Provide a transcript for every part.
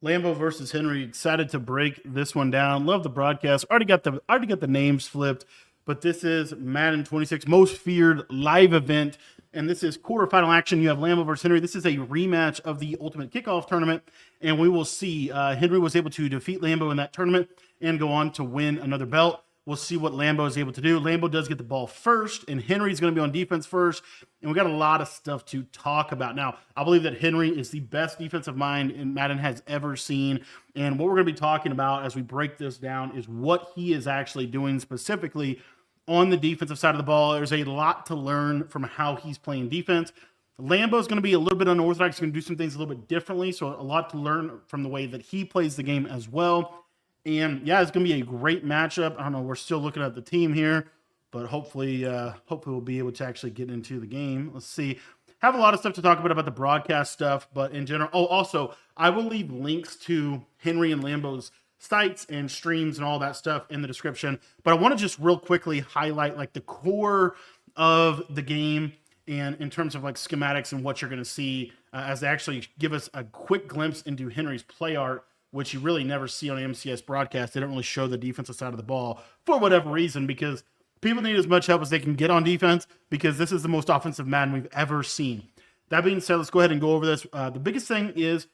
Lambo versus Henry. Excited to break this one down. Love the broadcast. Already got the names flipped, but this is Madden 26 most feared live event, and this is quarterfinal action. You have Lambo versus Henry. This is a rematch of the Ultimate Kickoff tournament, and we will see. Henry was able to defeat Lambo in that tournament and go on to win another belt. We'll see what Lambo is able to do. Lambo does get the ball first, and Henry's going to be on defense first. And we got a lot of stuff to talk about. Now, I believe that Henry is the best defensive mind in Madden has ever seen. And what we're going to be talking about as we break this down is what he is actually doing specifically on the defensive side of the ball. There's a lot to learn from how he's playing defense. Lambo is going to be a little bit unorthodox. He's going to do some things a little bit differently. So a lot to learn from the way that he plays the game as well. And yeah, it's going to be a great matchup. I don't know. We're still looking at the team here, but hopefully we'll be able to actually get into the game. Let's see. Have a lot of stuff to talk about the broadcast stuff, but in general. Oh, also, I will leave links to Henry and Lambo's sites and streams and all that stuff in the description. But I want to just real quickly highlight like the core of the game and in terms of like schematics and what you're going to see as they actually give us a quick glimpse into Henry's play art, which you really never see on MCS broadcast. They don't really show the defensive side of the ball for whatever reason, because people need as much help as they can get on defense, because this is the most offensive Madden we've ever seen. That being said, let's go ahead and go over this. The biggest thing is,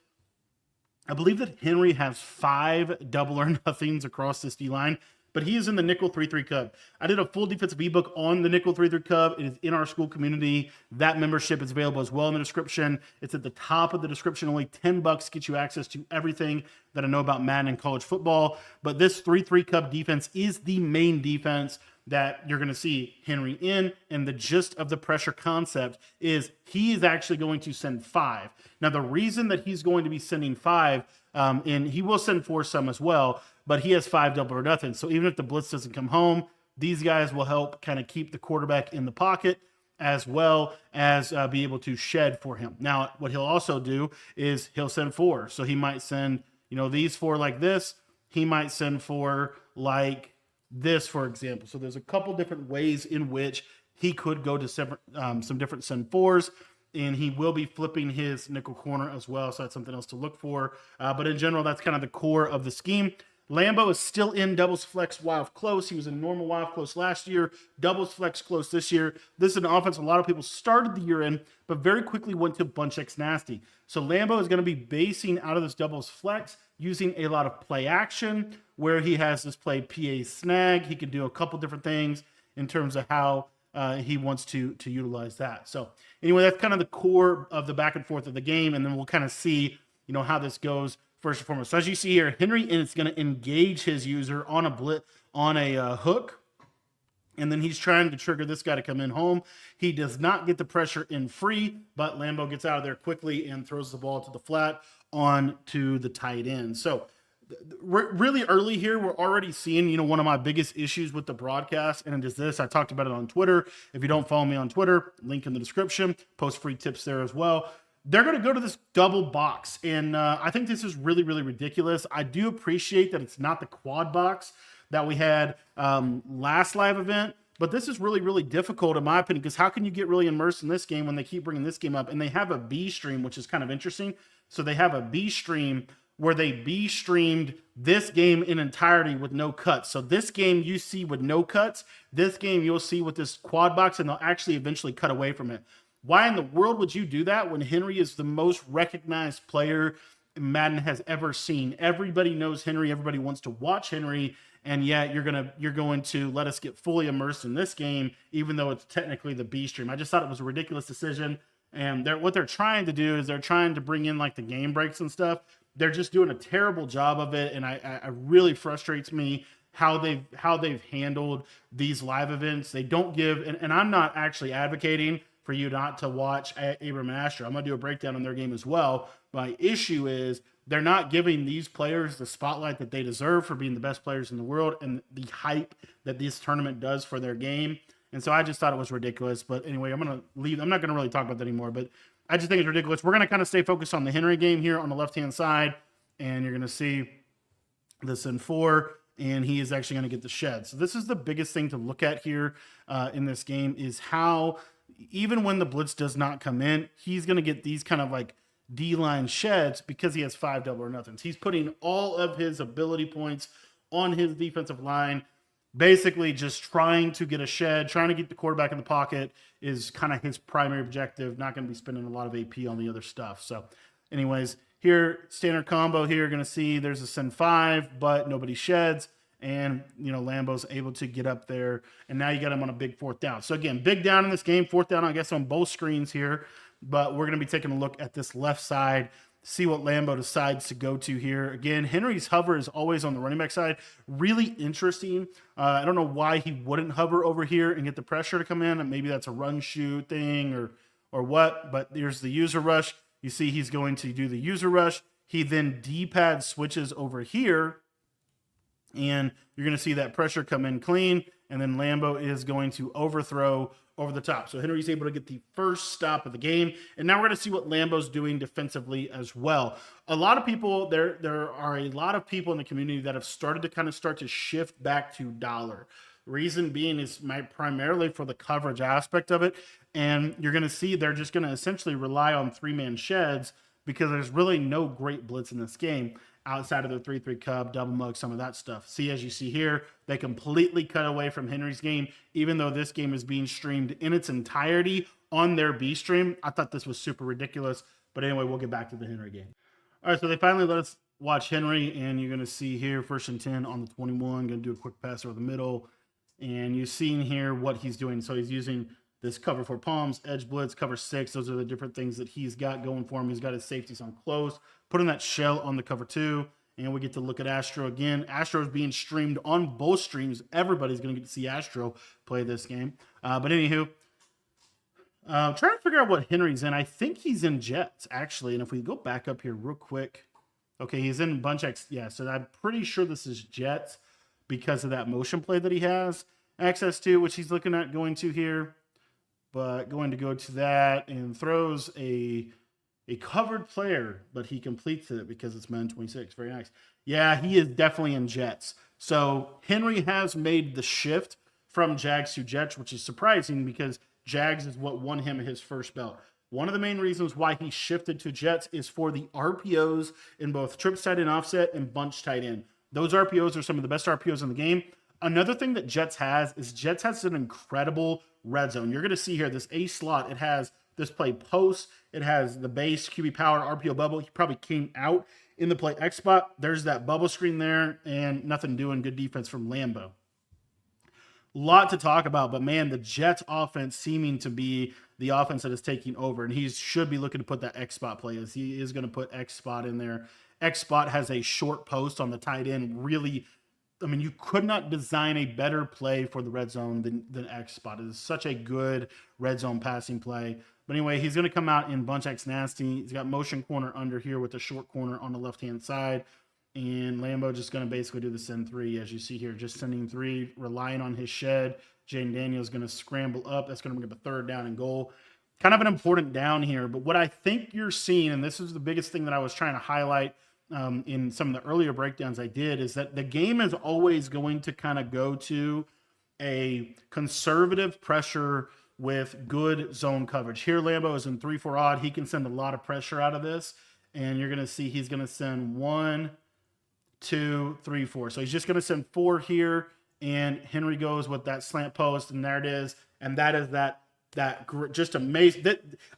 I believe that Henry has 5 double or nothings across this D-line, but he is in the nickel 3-3 Cub. I did a full defensive ebook on the nickel 3-3 Cub. It is in our school community. That membership is available as well in the description. It's at the top of the description. Only $10 gets you access to everything that I know about Madden and college football. But this 3-3 Cub defense is the main defense that you're going to see Henry in, and the gist of the pressure concept is he is actually going to send 5. Now, the reason that he's going to be sending 5, and he will send 4 some as well, but he has 5 double or nothing. So even if the blitz doesn't come home, these guys will help kind of keep the quarterback in the pocket, as well as be able to shed for him. Now, what he'll also do is he'll send 4. So he might send, these 4 like this. He might send 4 like this, for example. So there's a couple different ways in which he could go to some different send 4s, and he will be flipping his nickel corner as well. So that's something else to look for. But in general, that's kind of the core of the scheme. Lambo is still in doubles flex wild close. He was in normal wild close last year, doubles flex close this year. This is an offense a lot of people started the year in, but very quickly went to bunch X nasty. So Lambo is going to be basing out of this doubles flex, using a lot of play action, where he has this play PA snag. He can do a couple different things in terms of how he wants to utilize that. So anyway, that's kind of the core of the back and forth of the game, and then we'll kind of see how this goes first and foremost. So as you see here, Henry is going to engage his user on a hook, and then he's trying to trigger this guy to come in home. He does not get the pressure in free, but Lambo gets out of there quickly and throws the ball to the flat on to the tight end. So really early here, we're already seeing, one of my biggest issues with the broadcast, and it is this. I talked about it on Twitter. If you don't follow me on Twitter, link in the description, post free tips there as well. They're going to go to this double box, and I think this is really, really ridiculous. I do appreciate that it's not the quad box that we had last live event, but this is really, really difficult in my opinion, because how can you get really immersed in this game when they keep bringing this game up? And they have a B stream, which is kind of interesting. So they have a B stream where they B streamed this game in entirety with no cuts. So this game you see with no cuts, this game you'll see with this quad box, and they'll actually eventually cut away from it. Why in the world would you do that when Henry is the most recognized player Madden has ever seen? Everybody knows Henry. Everybody wants to watch Henry. And yet you're going to let us get fully immersed in this game, even though it's technically the B stream. I just thought it was a ridiculous decision. And what they're trying to do is they're trying to bring in like the game breaks and stuff. They're just doing a terrible job of it. And I really frustrates me how they've handled these live events. They don't give, and I'm not actually advocating for you not to watch Abram and Asher. I'm going to do a breakdown on their game as well. My issue is they're not giving these players the spotlight that they deserve for being the best players in the world and the hype that this tournament does for their game. And so I just thought it was ridiculous. But anyway, I'm going to leave. I'm not going to really talk about that anymore, but I just think it's ridiculous. We're going to kind of stay focused on the Henry game here on the left-hand side, and you're going to see this in 4, and he is actually going to get the shed. So this is the biggest thing to look at here in this game, is how even when the blitz does not come in, he's going to get these kind of like D-line sheds because he has 5 double or nothings. He's putting all of his ability points on his defensive line, basically just trying to get a shed, trying to get the quarterback in the pocket is kind of his primary objective. Not going to be spending a lot of AP on the other stuff. So anyways, here, standard combo here, going to see there's a send 5, but nobody sheds. And, Lambo's able to get up there. And now you got him on a big 4th down. So again, big down in this game, 4th down, I guess, on both screens here. But we're going to be taking a look at this left side, see what Lambo decides to go to here. Again, Henry's hover is always on the running back side. Really interesting. I don't know why he wouldn't hover over here and get the pressure to come in. And maybe that's a run shoot thing or what. But there's the user rush. You see he's going to do the user rush. He then D-pad switches over here. And you're going to see that pressure come in clean. And then Lambo is going to overthrow over the top. So Henry's able to get the first stop of the game. And now we're going to see what Lambo's doing defensively as well. A lot of people, there are a lot of people in the community that have started to shift back to dollar. Reason being is primarily for the coverage aspect of it. And you're going to see they're just going to essentially rely on 3-man sheds because there's really no great blitz in this game outside of the 3-3 cub, double mug, some of that stuff. See, as you see here, they completely cut away from Henry's game, even though this game is being streamed in its entirety on their B stream. I thought this was super ridiculous. But anyway, we'll get back to the Henry game. All right, so they finally let us watch Henry, and you're going to see here, 1st and 10 on the 21. Going to do a quick pass over the middle. And you've seen here what he's doing. So he's using this cover 4 palms, edge blitz, cover 6. Those are the different things that he's got going for him. He's got his safeties on close, putting that shell on the cover 2. And we get to look at Astro again. Astro is being streamed on both streams. Everybody's going to get to see Astro play this game. But anywho, trying to figure out what Henry's in. I think he's in Jets, actually. And if we go back up here real quick. Okay, he's in Bunch X. Yeah, so I'm pretty sure this is Jets because of that motion play that he has access to, which he's looking at going to here. But going to go to that and throws a covered player, but he completes it because it's Madden 26. Very nice. Yeah, he is definitely in Jets. So Henry has made the shift from Jags to Jets, which is surprising because Jags is what won him his first belt. One of the main reasons why he shifted to Jets is for the RPOs in both trips tight end offset and bunch tight end. Those RPOs are some of the best RPOs in the game. Another thing that Jets has an incredible red zone. You're going to see here this A slot. It has this play post. It has the base QB power RPO bubble. He probably came out in the play X spot. There's that bubble screen there and nothing doing. Good defense from Lambo. Lot to talk about, but man, the Jets offense seeming to be the offense that is taking over, and he should be looking to put that X spot play as he is going to put X spot in there. X spot has a short post on the tight end. Really, I mean, you could not design a better play for the red zone than X spot. It is such a good red zone passing play. But anyway, he's going to come out in bunch X nasty. He's got motion corner under here with the short corner on the left-hand side. And Lambo just going to basically do the send 3, as you see here, just sending 3, relying on his shed. Jaden Daniels going to scramble up. That's going to bring up a 3rd down and goal. Kind of an important down here. But what I think you're seeing, and this is the biggest thing that I was trying to highlight in some of the earlier breakdowns I did, is that the game is always going to kind of go to a conservative pressure with good zone coverage. Here, Lambo is in 3-4 odd. He can send a lot of pressure out of this. And you're going to see he's going to send 1, 2, 3, 4. So he's just going to send 4 here. And Henry goes with that slant post. And there it is. And that is that just amazing.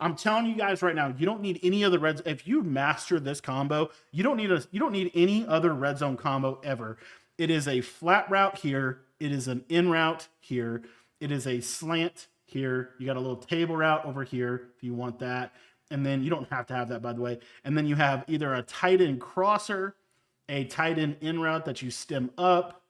I'm telling you guys right now, you don't need any other red. If you master this combo, you don't need any other red zone combo ever. It is a flat route here. It is an in route here. It is a slant here. You got a little table route over here if you want that. And then you don't have to have that, by the way. And then you have either a tight end crosser, a tight end in route that you stem up,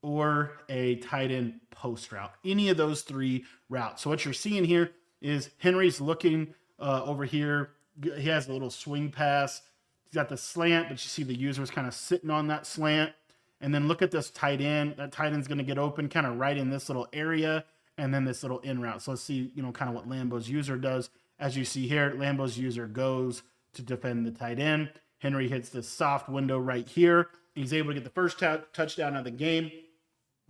or a tight end post route. Any of those 3 routes. So what you're seeing here is Henry's looking over here. He has a little swing pass. He's got the slant, but you see the user's kind of sitting on that slant. And then look at this tight end. That tight end's going to get open kind of right in this little area. And then this little in route. So let's see, kind of what Lambo's user does. As you see here, Lambo's user goes to defend the tight end. Henry hits this soft window right here. He's able to get the first touchdown of the game.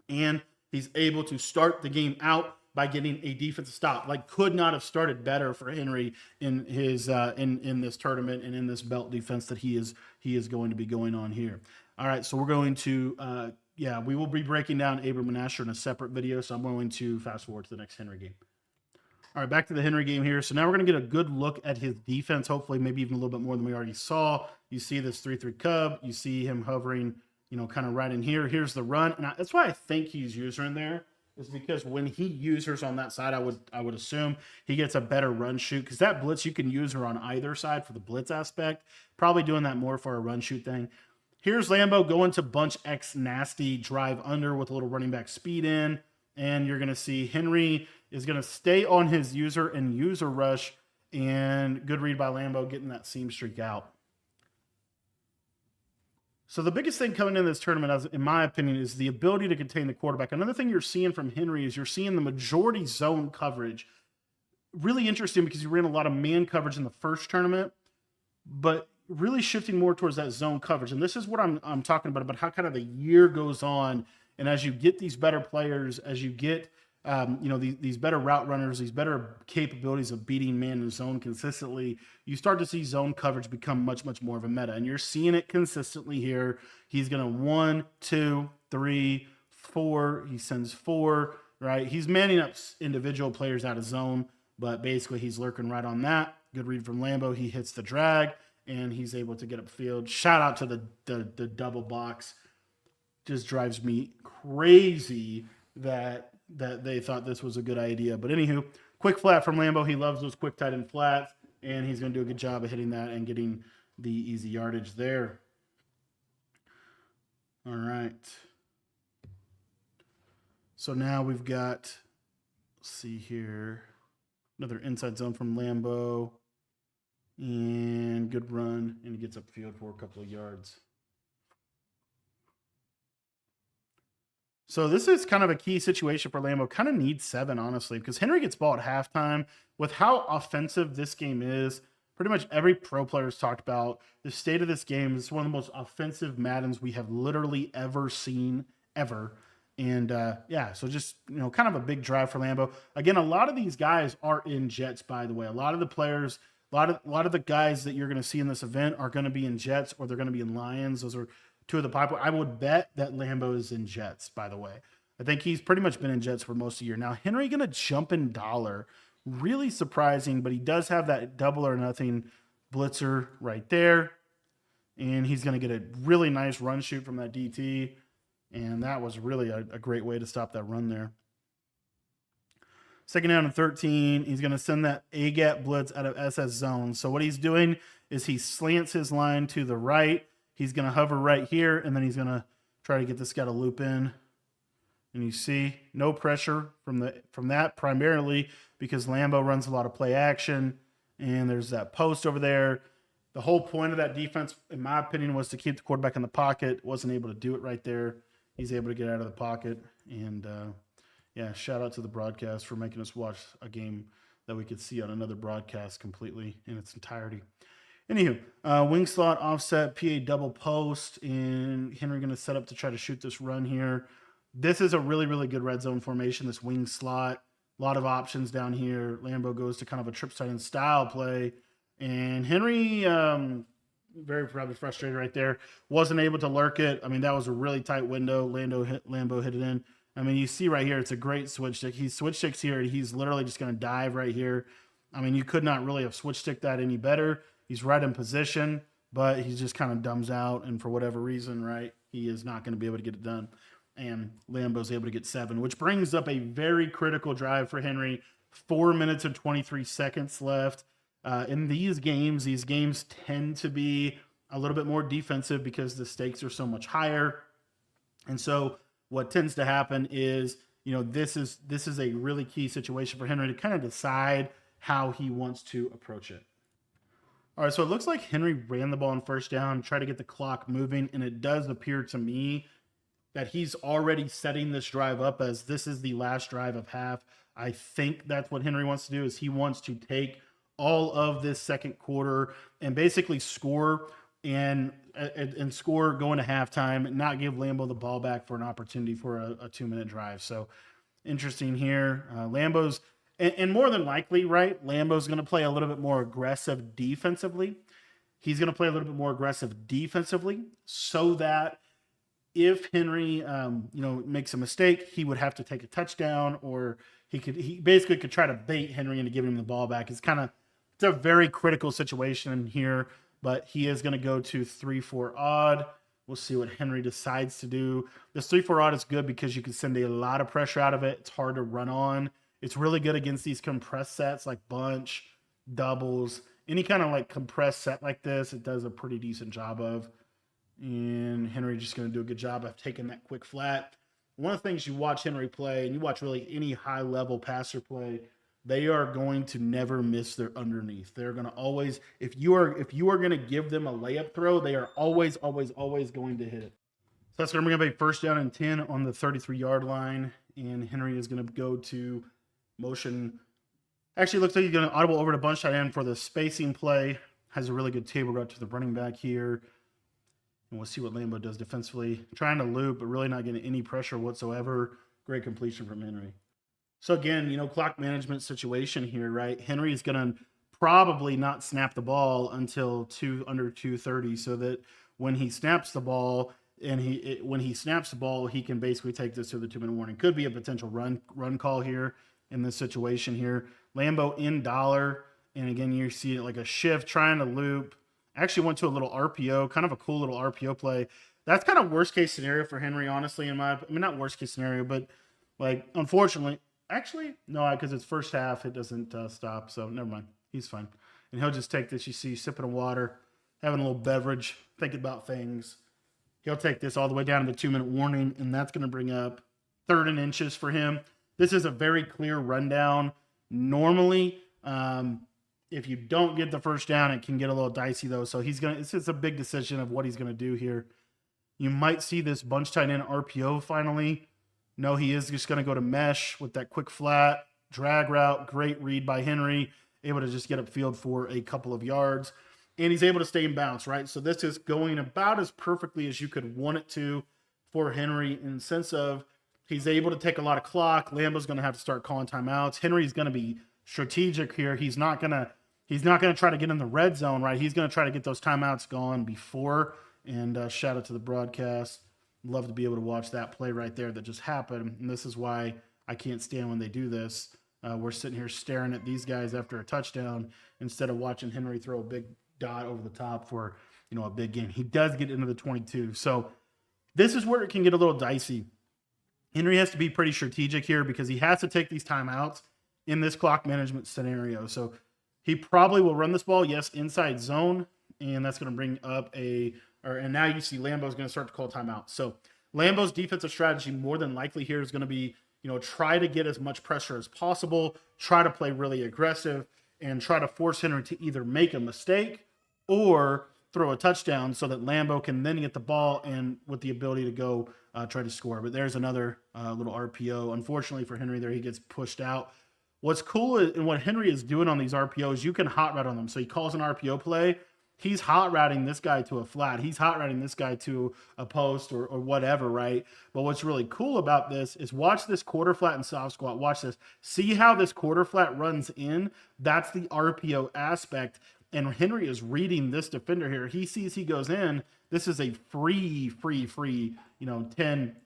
And he's able to start the game out by getting a defensive stop. Like, could not have started better for Henry in his in this tournament and in this belt defense that he is going to be going on here. All right, so we're going to we will be breaking down Abram and Asher in a separate video, so I'm going to fast forward to the next Henry game. All right, back to the Henry game here. So now we're going to get a good look at his defense, hopefully maybe even a little bit more than we already saw. You see this 3-3 cub. You see him hovering, kind of right in here. Here's the run. And that's why I think he's usering there, is because when he users on that side, I would assume he gets a better run shoot, because that blitz, you can use her on either side for the blitz aspect. Probably doing that more for a run shoot thing. Here's Lambo going to bunch X nasty, drive under with a little running back speed in. And you're going to see Henry is going to stay on his user and user rush, and good read by Lambo getting that seam streak out. So the biggest thing coming in this tournament, in my opinion, is the ability to contain the quarterback. Another thing you're seeing from Henry is you're seeing the majority zone coverage. Really interesting, because he ran a lot of man coverage in the first tournament, but really shifting more towards that zone coverage. And this is what I'm talking about how kind of the year goes on. And as you get these better players, as you get these better route runners, these better capabilities of beating man in zone consistently, you start to see zone coverage become much, much more of a meta. And you're seeing it consistently here. He's going to 1, 2, 3, 4. He sends 4, right? He's manning up individual players out of zone, but basically he's lurking right on that. Good read from Lambo. He hits the drag, and he's able to get upfield. Shout out to the double box. Just drives me crazy that they thought this was a good idea. But anywho, quick flat from Lambo. He loves those quick tight end flats, and he's going to do a good job of hitting that and getting the easy yardage there. All right. So now we've got, let's see here, another inside zone from Lambo, and good run, and he gets upfield for a couple of yards. So this is kind of a key situation for Lambo. Kind of needs 7, honestly, because Henry gets ball at halftime. With how offensive this game is, pretty much every pro player has talked about the state of this game. It's one of the most offensive Maddens we have literally ever seen, ever. And so just, kind of a big drive for Lambo. Again, a lot of these guys are in jets, by the way. A lot of the players, a lot of the guys that you're going to see in this event are going to be in jets, or they're going to be in Lions. Those are two of the popular. I would bet that Lambo is in jets, by the way. I think he's pretty much been in jets for most of the year. Now, Henry going to jump in dollar. Really surprising, but he does have that double or nothing blitzer right there. And he's going to get a really nice run shoot from that DT. And that was really a great way to stop that run there. Second down and 13. He's going to send that A-gap blitz out of SS zone. So what he's doing is he slants his line to the right. He's going to hover right here, and then he's going to try to get this guy to loop in. And you see no pressure from that, primarily because Lambo runs a lot of play action, and there's that post over there. The whole point of that defense, in my opinion, was to keep the quarterback in the pocket. Wasn't able to do it right there. He's able to get out of the pocket. And, shout out to the broadcast for making us watch a game that we could see on another broadcast completely in its entirety. Anywho, wing slot, offset, PA double post, and Henry going to set up to try to shoot this run here. This is a really, really good red zone formation, this wing slot. A lot of options down here. Lambo goes to kind of a trip tight end style play. And Henry, very probably frustrated right there, wasn't able to lurk it. I mean, that was a really tight window. Lambo hit it in. I mean, you see right here, it's a great switch stick. He switch sticks here. He's literally just going to dive right here. I mean, you could not really have switch sticked that any better. He's right in position, but he just kind of dumbs out. And for whatever reason, right, he is not going to be able to get it done. And Lambo's able to get 7, which brings up a very critical drive for Henry. 4 minutes and 23 seconds left. In these games tend to be a little bit more defensive because the stakes are so much higher. And so what tends to happen is, this is a really key situation for Henry to kind of decide how he wants to approach it. All right, so it looks like Henry ran the ball on first down, tried to get the clock moving, and it does appear to me that he's already setting this drive up as this is the last drive of half. I think that's what Henry wants to do, is he wants to take all of this second quarter and basically score and score going to halftime and not give Lambo the ball back for an opportunity for a 2-minute drive. So interesting here. Lambo's, and more than likely, right, Lambo's going to play a little bit more aggressive defensively. He's going to play a little bit more aggressive defensively so that if Henry, makes a mistake, he would have to take a touchdown, or he basically could try to bait Henry into giving him the ball back. It's a very critical situation here, but he is going to go to 3-4 odd. We'll see what Henry decides to do. This 3-4 odd is good because you can send a lot of pressure out of it. It's hard to run on. It's really good against these compressed sets like bunch, doubles, any kind of like compressed set like this. It does a pretty decent job of. And Henry just going to do a good job of taking that quick flat. One of the things you watch Henry play, and you watch really any high-level passer play, they are going to never miss their underneath. They're going to always, if you are going to give them a layup throw, they are always going to hit it. So that's going to bring up a first down and 10 on the 33-yard line, and Henry is going to go to motion. Actually, looks like he's going to audible over to bunch tight end for the spacing play. Has a really good table route to the running back here. And we'll see what Lambo does defensively. Trying to loop, but really not getting any pressure whatsoever. Great completion from Henry. So again, clock management situation here, right? Henry is going to probably not snap the ball until under 2:30, so that when he snaps the ball, he can basically take this to the 2-minute warning. Could be a potential run call here in this situation here. Lambo in dollar, and again, you see it like a shift, trying to loop. Actually went to a little RPO, kind of a cool little RPO play. That's kind of worst case scenario for Henry, honestly. Not worst case scenario, but like unfortunately, actually no, because it's first half, it doesn't stop. So never mind, he's fine. And he'll just take this. You see, sipping of water, having a little beverage, thinking about things. He'll take this all the way down to the 2-minute warning, and that's going to bring up 3rd and inches for him. This is a very clear rundown. Normally, if you don't get the first down, it can get a little dicey though. So it's a big decision of what he's going to do here. You might see this bunch tight end RPO finally. No, he is just going to go to mesh with that quick flat drag route. Great read by Henry, able to just get upfield for a couple of yards. And he's able to stay in bounds, right? So this is going about as perfectly as you could want it to for Henry in the sense of he's able to take a lot of clock. Lambo's going to have to start calling timeouts. Henry's going to be strategic here. He's not going to try to get in the red zone, right? He's going to try to get those timeouts gone before. And shout out to the broadcast. Love to be able to watch that play right there that just happened. And this is why I can't stand when they do this. We're sitting here staring at these guys after a touchdown instead of watching Henry throw a big dot over the top for, a big game. He does get into the 22. So this is where it can get a little dicey. Henry has to be pretty strategic here because he has to take these timeouts in this clock management scenario. So he probably will run this ball, yes, inside zone, and that's going to bring up and now you see Lambo's going to start to call timeout. So Lambo's defensive strategy more than likely here is going to be, try to get as much pressure as possible, try to play really aggressive, and try to force Henry to either make a mistake or throw a touchdown so that Lambo can then get the ball and with the ability to go try to score. But there's another little RPO. Unfortunately for Henry there, he gets pushed out. What's cool is, and what Henry is doing on these RPOs, you can hot route on them. So he calls an RPO play. He's hot routing this guy to a flat. He's hot routing this guy to a post or whatever, right? But what's really cool about this is watch this quarter flat and soft squat. Watch this. See how this quarter flat runs in? That's the RPO aspect. And Henry is reading this defender here. He sees he goes in. This is a free, 10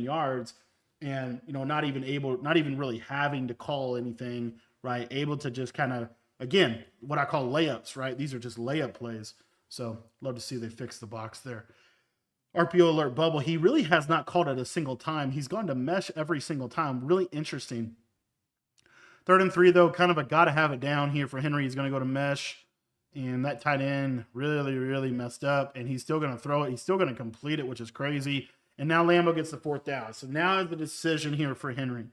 yards. And, not even really having to call anything, right? Able to just kind of, again, what I call layups, right? These are just layup plays. So love to see they fix the box there. RPO alert bubble. He really has not called it a single time. He's gone to mesh every single time. Really interesting. 3rd and 3, though, kind of a got to have it down here for Henry. He's going to go to mesh. And that tight end really, really messed up. And he's still going to throw it. He's still going to complete it, which is crazy. And now Lambo gets the 4th down. So now is the decision here for Henry.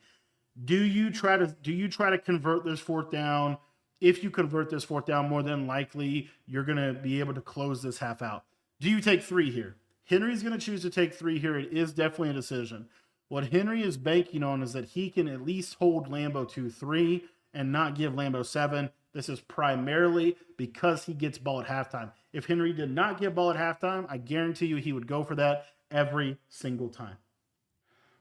Do you try to convert this 4th down? If you convert this 4th down, more than likely, you're going to be able to close this half out. Do you take 3 here? Henry's going to choose to take 3 here. It is definitely a decision. What Henry is banking on is that he can at least hold Lambo to 3 and not give Lambo 7. This is primarily because he gets ball at halftime. If Henry did not get ball at halftime, I guarantee you he would go for that every single time.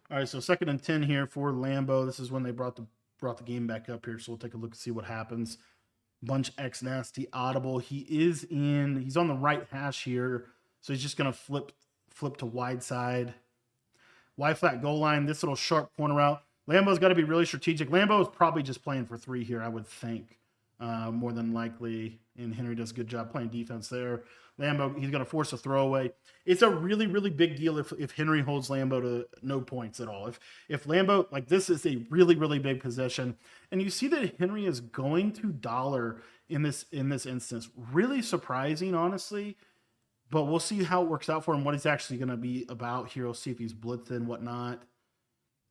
All right, so 2nd and 10 here for Lambo. This is when they brought the game back up here. So we'll take a look and see what happens. Bunch X nasty audible. He's on the right hash here. So he's just gonna flip to wide side. Y flat goal line. This little sharp corner route. Lambo's got to be really strategic. Lambo is probably just playing for 3 here, I would think, more than likely. And Henry does a good job playing defense there. Lambo, he's going to force a throwaway. It's a really, really big deal if Henry holds Lambo to no points at all. If Lambo, like, this is a really, really big possession. And you see that Henry is going to dollar in this instance. Really surprising, honestly. But we'll see how it works out for him, what he's actually going to be about here. We'll see if he's blitzed and whatnot.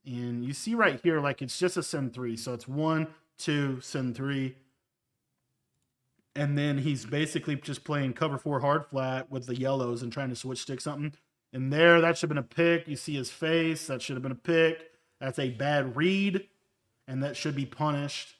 And you see right here, like, it's just a send 3. So it's 1, 2, send 3. And then he's basically just playing cover 4 hard flat with the yellows and trying to switch stick something. And there, that should have been a pick. You see his face. That should have been a pick. That's a bad read, and that should be punished.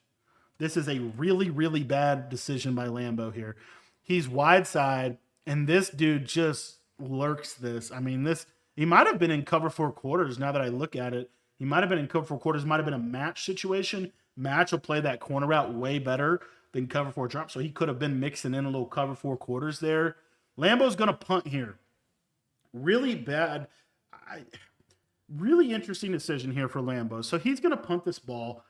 This is a really, really bad decision by Lambo here. He's wide side, and this dude just lurks this. I mean, he might have been in cover 4 quarters now that I look at it. He might have been in cover 4 quarters. Might have been a match situation. Match will play that corner route way better than cover 4 drop. So he could have been mixing in a little cover 4 quarters there. Lambo's going to punt here. Really bad. Really interesting decision here for Lambo. So he's going to punt this ball.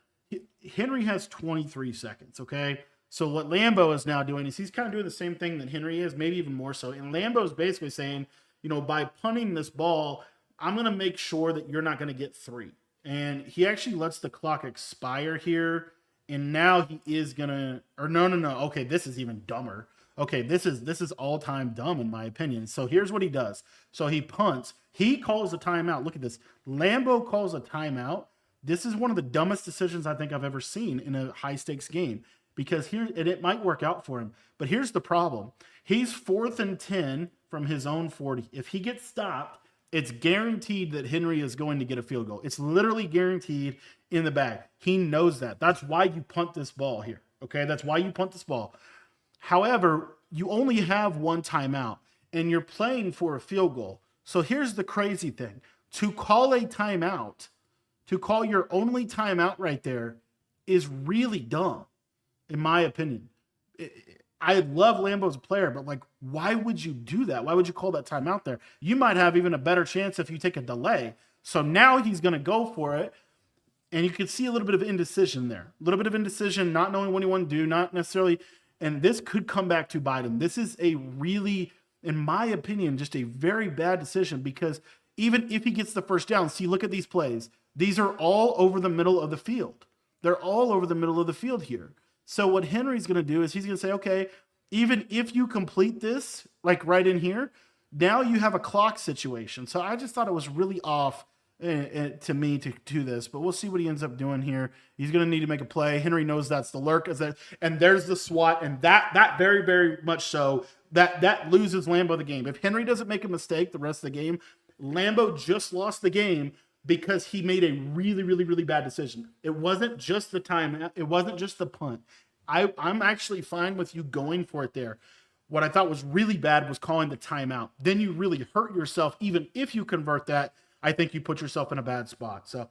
Henry has 23 seconds, okay? So what Lambo is now doing is he's kind of doing the same thing that Henry is, maybe even more so. And Lambo is basically saying, by punting this ball, I'm going to make sure that you're not going to get 3. And he actually lets the clock expire here. And now he is going to, or no. Okay, this is even dumber. Okay, this is all-time dumb in my opinion. So here's what he does. So he punts. He calls a timeout. Look at this. Lambo calls a timeout. This is one of the dumbest decisions I think I've ever seen in a high-stakes game. Because here, and it might work out for him. But here's the problem. He's 4th and 10 from his own 40. If he gets stopped, it's guaranteed that Henry is going to get a field goal. It's literally guaranteed in the bag. He knows that. That's why you punt this ball here. Okay, that's why you punt this ball. However, you only have 1 timeout, and you're playing for a field goal. So here's the crazy thing. To call a timeout, to call your only timeout right there is really dumb, in my opinion. I love Lambo as a player, but, like, why would you do that? Why would you call that timeout there? You might have even a better chance if you take a delay. So now he's going to go for it, and you can see a little bit of indecision there. A little bit of indecision, not knowing what he want to do, not necessarily, and this could come back to bite him. This is a really, in my opinion, just a very bad decision because even if he gets the first down, see, look at these plays. These are all over the middle of the field. They're all over the middle of the field here. So what Henry's going to do is he's going to say, okay, even if you complete this, like right in here, now you have a clock situation. So I just thought it was really off to me to do this, but we'll see what he ends up doing here. He's going to need to make a play. Henry knows that's the lurk, and there's the swat, and that very, very much so, that loses Lambo the game. If Henry doesn't make a mistake the rest of the game, Lambo just lost the game because he made a really, really, really bad decision. It wasn't just the time. It wasn't just the punt. I'm actually fine with you going for it there. What I thought was really bad was calling the timeout. Then you really hurt yourself. Even if you convert that, I think you put yourself in a bad spot. So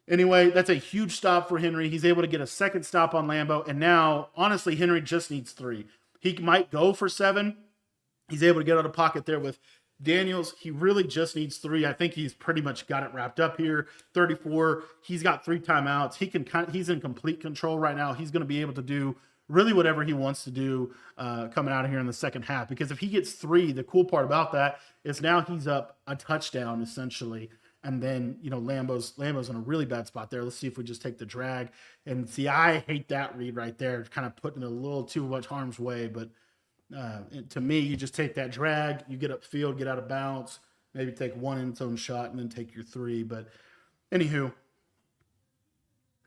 anyway, that's a huge stop for Henry. He's able to get a second stop on Lambo. And now, honestly, Henry just needs 3. He might go for 7. He's able to get out of pocket there with Daniels. He really just needs 3. I think he's pretty much got it wrapped up here. 34. He's got 3 timeouts. He's in complete control right now. He's going to be able to do really whatever he wants to do coming out of here in the second half. Because if he gets 3, the cool part about that is now he's up a touchdown essentially. And then, Lambo's in a really bad spot there. Let's see if we just take the drag. And see, I hate that read right there. Kind of putting a little too much harm's way. But to me, you just take that drag, you get upfield, get out of bounds, maybe take 1 end zone shot and then take your 3. But anywho,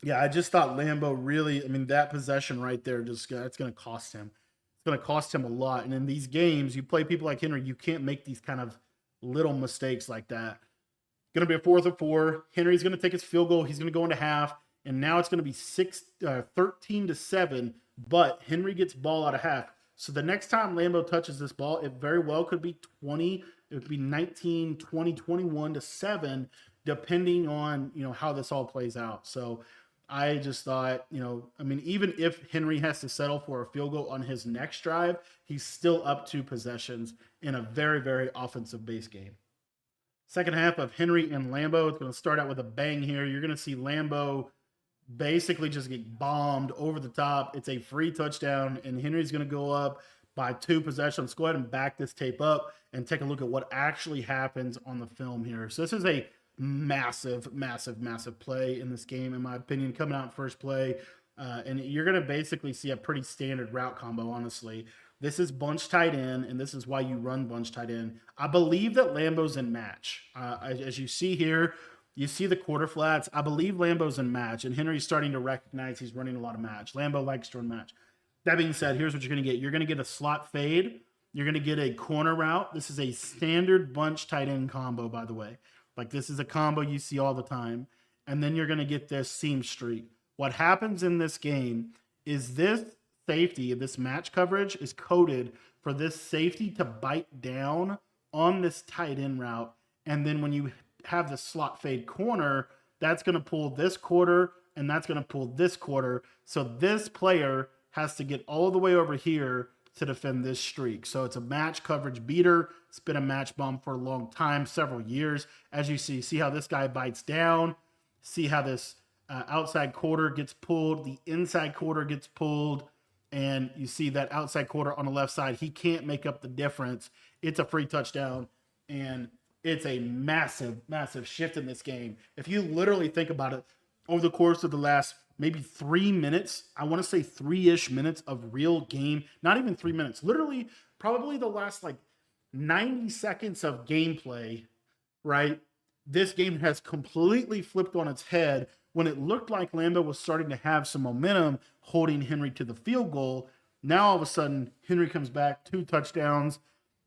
yeah, I just thought Lambo really, that possession right there, it's going to cost him. It's going to cost him a lot. And in these games, you play people like Henry, you can't make these kind of little mistakes like that. Going to be a 4th and 4. Henry's going to take his field goal. He's going to go into half. And now it's going to be 13-7, but Henry gets ball out of half. So the next time Lambo touches this ball, it very well could be 20. It would be 19, 20, 21-7. depending on, how this all plays out. So I just thought, I mean, even if Henry has to settle for a field goal on his next drive, he's still up 2 possessions in a very, very offensive base game. Second half of Henry and Lambo. It's going to start out with a bang here. You're going to see Lambo basically just get bombed over the top. It's a free touchdown, and Henry's going to go up by 2 possessions. Let's go ahead and back this tape up and take a look at what actually happens on the film here. So this is a massive, massive, massive play in this game, in my opinion, coming out in first play. And you're going to basically see a pretty standard route combo, honestly. This is bunch tight end, and this is why you run bunch tight end. I believe that Lambo's in match. As you see here, you see the quarter flats. I believe Lambo's in match, and Henry's starting to recognize he's running a lot of match. Lambo likes to run match. That being said, here's what you're going to get. You're going to get a slot fade. You're going to get a corner route. This is a standard bunch tight end combo, by the way. Like, this is a combo you see all the time. And then you're going to get this seam streak. What happens in this game is this safety, this match coverage, is coded for this safety to bite down on this tight end route. And then when you have the slot fade corner, that's going to pull this quarter, and that's going to pull this quarter. So this player has to get all the way over here to defend this streak. So it's a match coverage beater. It's been a match bomb for a long time, several years. As you see how this guy bites down. See how this outside quarter gets pulled. The inside quarter gets pulled. And you see that outside quarter on the left side. He can't make up the difference. It's a free touchdown. And it's a massive, massive shift in this game. If you literally think about it, over the course of the last maybe 3 minutes, I want to say 3-ish minutes of real game, not even 3 minutes, literally probably the last like 90 seconds of gameplay, right? This game has completely flipped on its head when it looked like Lambo was starting to have some momentum holding Henry to the field goal. Now all of a sudden, Henry comes back, 2 touchdowns,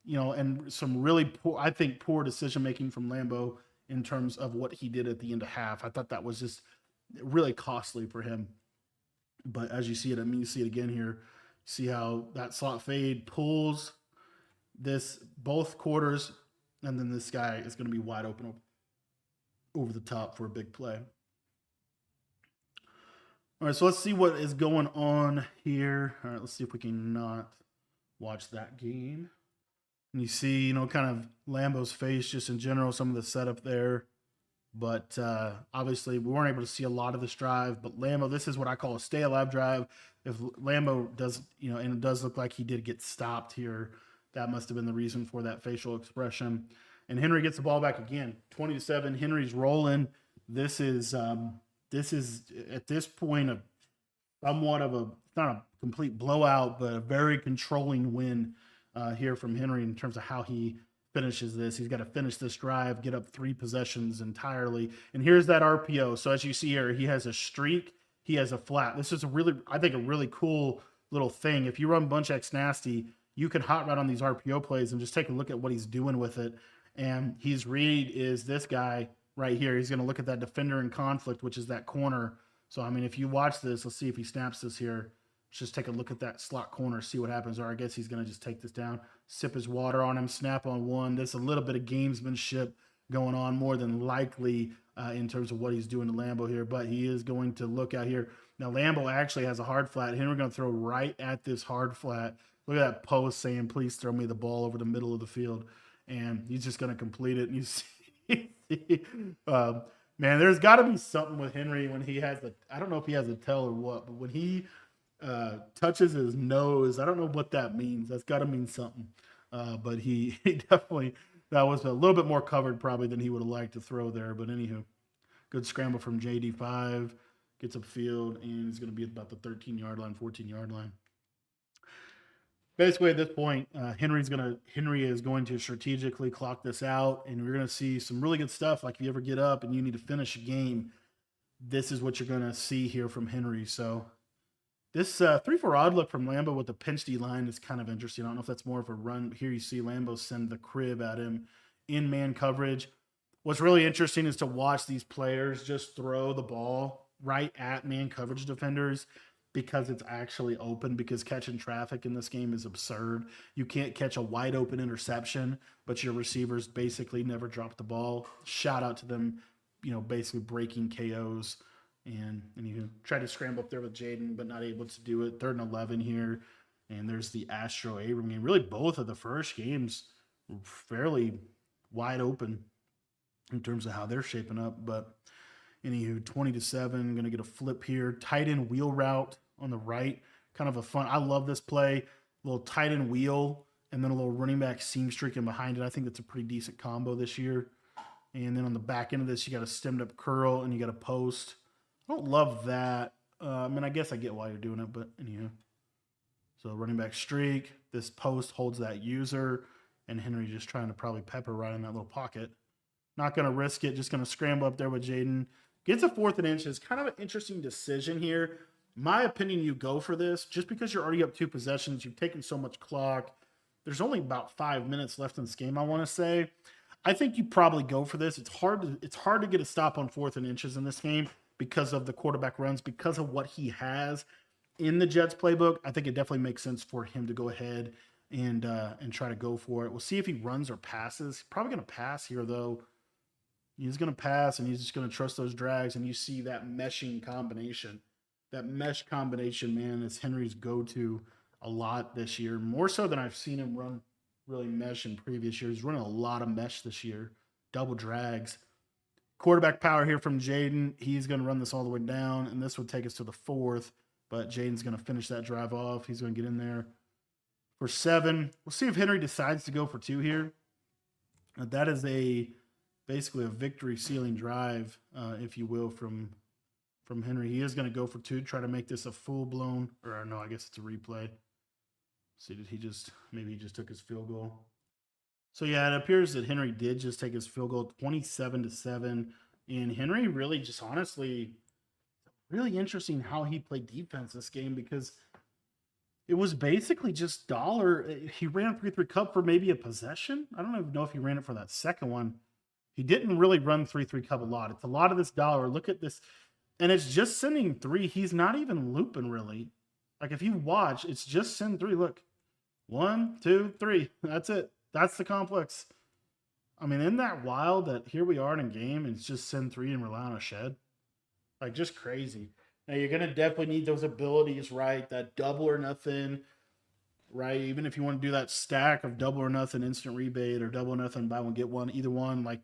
and some really poor decision-making from Lambo in terms of what he did at the end of half. I thought that was just really costly for him. But as you see it, you see it again here. See how that slot fade pulls this both quarters, and then this guy is going to be wide open over the top for a big play. All right, so let's see what is going on here. All right, let's see if we can not watch that game. And you see, kind of Lambo's face just in general, some of the setup there. But obviously, we weren't able to see a lot of this drive. But Lambo, this is what I call a stay alive drive. If Lambo does, and it does look like he did get stopped here, that must have been the reason for that facial expression. And Henry gets the ball back again, 20-7. Henry's rolling. This is at this point somewhat of a, not a complete blowout, but a very controlling win here from Henry in terms of how he finishes this. He's got to finish this drive, get up 3 possessions entirely. And here's that RPO. So as you see here, he has a streak, he has a flat. This is a really cool little thing. If you run bunch X nasty, you can hot route on these RPO plays and just take a look at what he's doing with it. And his read is this guy right here. He's going to look at that defender in conflict, which is that corner. So, I mean, if you watch this, let's see if he snaps this here. Let's just take a look at that slot corner, see what happens. Or I guess he's going to just take this down, sip his water on him, snap on one. There's a little bit of gamesmanship going on, more than likely in terms of what he's doing to Lambo here. But he is going to look out here. Now, Lambo actually has a hard flat. Henry going to throw right at this hard flat. Look at that post saying, please throw me the ball over the middle of the field. And he's just going to complete it. And you see, man, there's got to be something with Henry when he has I don't know if he has a tell or what, but when he touches his nose, I don't know what that means. That's got to mean something. But he definitely, that was a little bit more covered probably than he would have liked to throw there. But anywho, good scramble from JD5, gets upfield, and he's going to be at about the 13-yard line, 14-yard line. Basically, at this point, Henry is going to strategically clock this out, and we're going to see some really good stuff. Like if you ever get up and you need to finish a game, this is what you're going to see here from Henry. So this 3-4 odd look from Lambo with the pinch D line is kind of interesting. I don't know if that's more of a run. Here you see Lambo send the crib at him in man coverage. What's really interesting is to watch these players just throw the ball right at man coverage defenders, because it's actually open, because catching traffic in this game is absurd. You can't catch a wide open interception, but your receivers basically never drop the ball. Shout out to them basically breaking KOs. And you try to scramble up there with Jaden, but not able to do it. 3rd and 11 here. And there's the Astro Abram game. Really, both of the first games were fairly wide open in terms of how they're shaping up. But anywho, 20-7, going to get a flip here. Tight end wheel route on the right. Kind of a fun. I love this play. A little tight end wheel and then a little running back seam streaking behind it. I think that's a pretty decent combo this year. And then on the back end of this, you got a stemmed up curl and you got a post. I don't love that. I guess I get why you're doing it, but anywho. So running back streak. This post holds that user, and Henry just trying to probably pepper right in that little pocket. Not going to risk it. Just going to scramble up there with Jaden. Gets a 4th and inch. It's kind of an interesting decision here. My opinion, you go for this just because you're already up 2 possessions. You've taken so much clock. There's only about 5 minutes left in this game, I want to say. I think you probably go for this. It's hard to get a stop on 4th and inches in this game because of the quarterback runs, because of what he has in the Jets playbook. I think it definitely makes sense for him to go ahead and try to go for it. We'll see if he runs or passes. Probably going to pass here, though. He's going to pass, and he's just going to trust those drags, and you see that meshing combination. That mesh combination, man, is Henry's go-to a lot this year, more so than I've seen him run really mesh in previous years. He's running a lot of mesh this year, double drags. Quarterback power here from Jaden. He's going to run this all the way down, and this would take us to the 4th, but Jaden's going to finish that drive off. He's going to get in there for 7. We'll see if Henry decides to go for 2 here. That is basically a victory sealing drive, if you will, from Henry. He is going to go for 2, try to make this a full-blown, or no, I guess it's a replay. See, maybe he just took his field goal. So yeah, it appears that Henry did just take his field goal, 27-7. And Henry really just honestly, really interesting how he played defense this game, because it was basically just dollar. He ran 3-3 cup for maybe a possession. I don't even know if he ran it for that second one. He didn't really run 3-3 cup a lot. It's a lot of this dollar. Look at this. And it's just sending 3. He's not even looping really. Like if you watch, it's just send 3. Look, 1, 2, 3. That's it. That's the complex. I mean, isn't that wild that here we are in a game and it's just send 3 and rely on a shed? Like just crazy. Now you're going to definitely need those abilities, right? That double or nothing, right? Even if you want to do that stack of double or nothing instant rebate or double or nothing buy one, get one, either one, like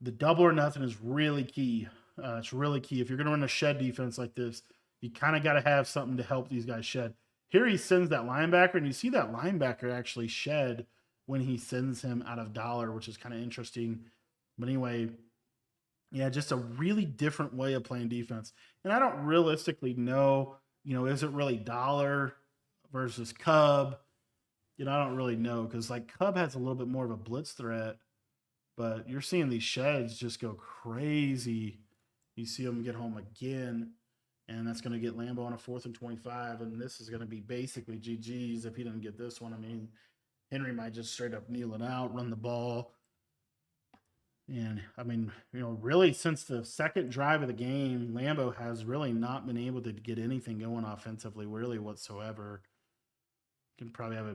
the double or nothing is really key. It's really key. If you're going to run a shed defense like this, you kind of got to have something to help these guys shed. Here he sends that linebacker, and you see that linebacker actually shed when he sends him out of dollar, which is kind of interesting. But anyway, yeah, just a really different way of playing defense. And I don't realistically know, is it really dollar versus Cub? I don't really know, because like Cub has a little bit more of a blitz threat, but you're seeing these sheds just go crazy. You see them get home again, and that's going to get Lambo on a 4th and 25, and this is going to be basically GG's if he doesn't get this one. I mean, Henry might just straight up kneel it out, run the ball. And, I mean, really since the second drive of the game, Lambo has really not been able to get anything going offensively really whatsoever. You can probably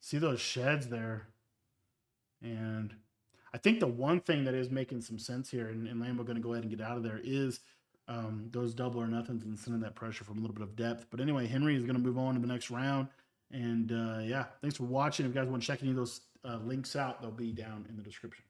see those sheds there. And I think the one thing that is making some sense here, and Lambo going to go ahead and get out of there, is those double or nothings and sending that pressure from a little bit of depth. But anyway, Henry is going to move on to the next round. And yeah, thanks for watching. If you guys want to check any of those links out, they'll be down in the description.